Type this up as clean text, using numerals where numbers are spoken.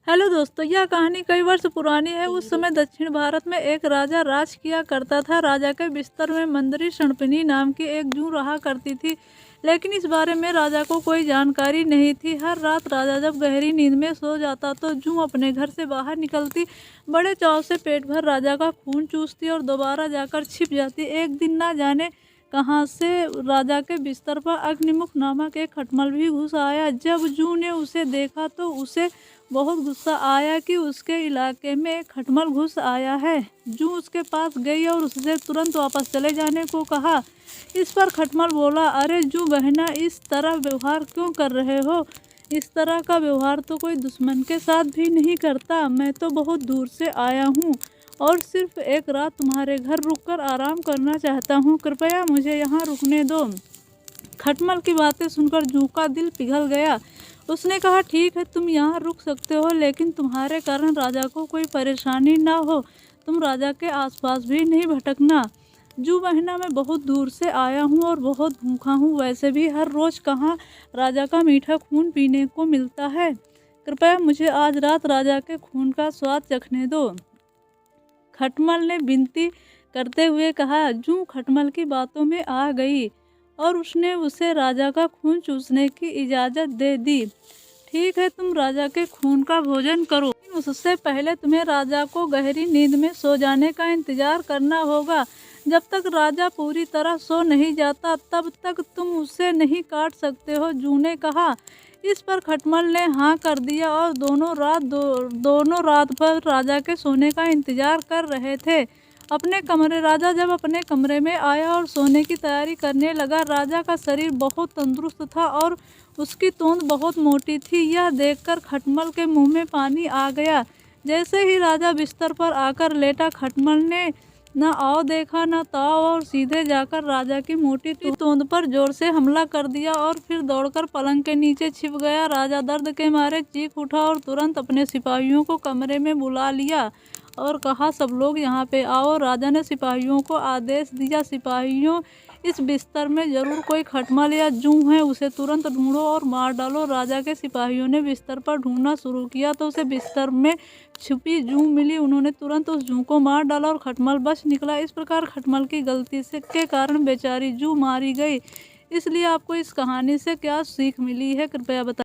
Hello दोस्तों, यह कहानी कई वर्ष पुरानी है। उस समय दक्षिण भारत में एक राजा राज किया करता था। राजा के बिस्तर में मंदरी शंपनी नाम की एक जूं रहा करती थी, लेकिन इस बारे में राजा को कोई जानकारी नहीं थी। हर रात राजा जब गहरी नींद में सो जाता तो जूं अपने घर से बाहर निकलती, बड़े चाव से पेट भर राजा का खून चूसती और दोबारा जाकर छिप जाती। एक दिन ना जाने कहाँ से राजा के बिस्तर पर अग्निमुख नामक एक खटमल भी घुस आया। जब जूं ने उसे देखा तो उसे बहुत गुस्सा आया कि उसके इलाके में एक खटमल घुस आया है। जूं उसके पास गई और उससे तुरंत वापस चले जाने को कहा। इस पर खटमल बोला, अरे जूं बहना, इस तरह व्यवहार क्यों कर रहे हो? इस तरह का व्यवहार तो कोई दुश्मन के साथ भी नहीं करता। मैं तो बहुत दूर से आया हूँ और सिर्फ एक रात तुम्हारे घर रुककर आराम करना चाहता हूँ। कृपया मुझे यहाँ रुकने दो। खटमल की बातें सुनकर जूं का दिल पिघल गया। उसने कहा, ठीक है, तुम यहाँ रुक सकते हो, लेकिन तुम्हारे कारण राजा को कोई परेशानी ना हो। तुम राजा के आसपास भी नहीं भटकना। जूं बहना, मैं बहुत दूर से आया हूँ और बहुत भूखा हूँ। वैसे भी हर रोज कहाँ राजा का मीठा खून पीने को मिलता है। कृपया मुझे आज रात राजा के खून का स्वाद चखने दो। खटमल ने विनती करते हुए कहा। जूं खटमल की बातों में आ गई और उसने उसे राजा का खून चूसने की इजाज़त दे दी। ठीक है, तुम राजा के खून का भोजन करो, उससे पहले तुम्हें राजा को गहरी नींद में सो जाने का इंतजार करना होगा। जब तक राजा पूरी तरह सो नहीं जाता तब तक तुम उसे नहीं काट सकते हो, जूं ने कहा। इस पर खटमल ने हाँ कर दिया और दोनों रात भर राजा के सोने का इंतजार कर रहे थे। राजा जब अपने कमरे में आया और सोने की तैयारी करने लगा। राजा का शरीर बहुत तंदुरुस्त था और उसकी तोंद बहुत मोटी थी। यह देखकर खटमल के मुंह में पानी आ गया। जैसे ही राजा बिस्तर पर आकर लेटा, खटमल ने न आओ देखा न ताओ और सीधे जाकर राजा की मोटी तोंद पर जोर से हमला कर दिया और फिर दौड़कर पलंग के नीचे छिप गया। राजा दर्द के मारे चीख उठा और तुरंत अपने सिपाहियों को कमरे में बुला लिया और कहा, सब लोग यहाँ पे आओ। राजा ने सिपाहियों को आदेश दिया, सिपाहियों, इस बिस्तर में जरूर कोई खटमल या जूं है, उसे तुरंत ढूंढो और मार डालो। राजा के सिपाहियों ने बिस्तर पर ढूंढना शुरू किया तो उसे बिस्तर में छुपी जूं मिली। उन्होंने तुरंत उस जूं को मार डाला और खटमल बच निकला। इस प्रकार खटमल की गलती के कारण बेचारी जूं मारी गई। इसलिए आपको इस कहानी से क्या सीख मिली है, कृपया बताएं।